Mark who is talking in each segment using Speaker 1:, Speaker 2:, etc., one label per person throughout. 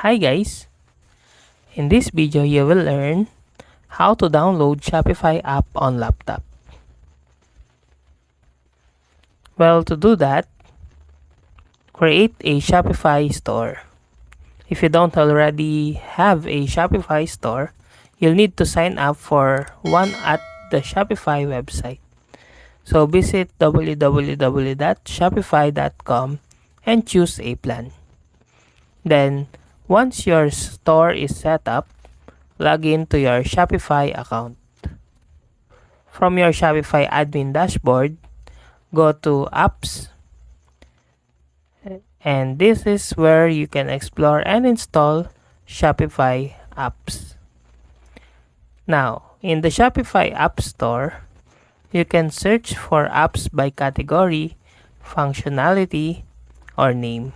Speaker 1: Hi guys! In this video you will learn how to download Shopify app on laptop. Well, to do that, create a Shopify store. If you don't already have a Shopify store, you'll need to sign up for one at the Shopify website. So visit www.shopify.com and choose a plan. Then, once your store is set up, log in to your Shopify account. From your Shopify admin dashboard, go to Apps, and this is where you can explore and install Shopify apps. Now, in the Shopify App Store, you can search for apps by category, functionality, or name.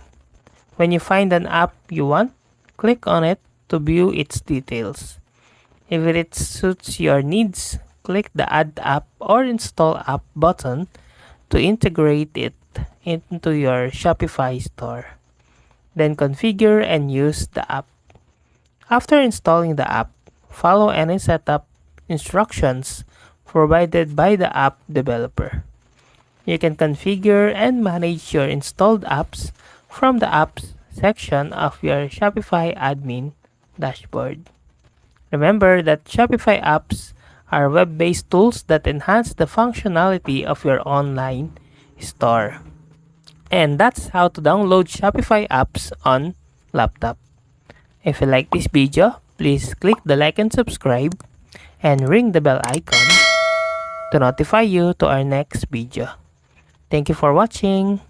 Speaker 1: When you find an app you want, click on it to view its details. If it suits your needs, click the Add App or Install App button to integrate it into your Shopify store. Then configure and use the app. After installing the app, follow any setup instructions provided by the app developer. You can configure and manage your installed apps from the Apps section of your Shopify admin dashboard. Remember that Shopify apps are web-based tools that enhance the functionality of your online store. And that's how to download Shopify apps on laptop. If you like this video, please click the like and subscribe and ring the bell icon to notify you to our next video. Thank you for watching.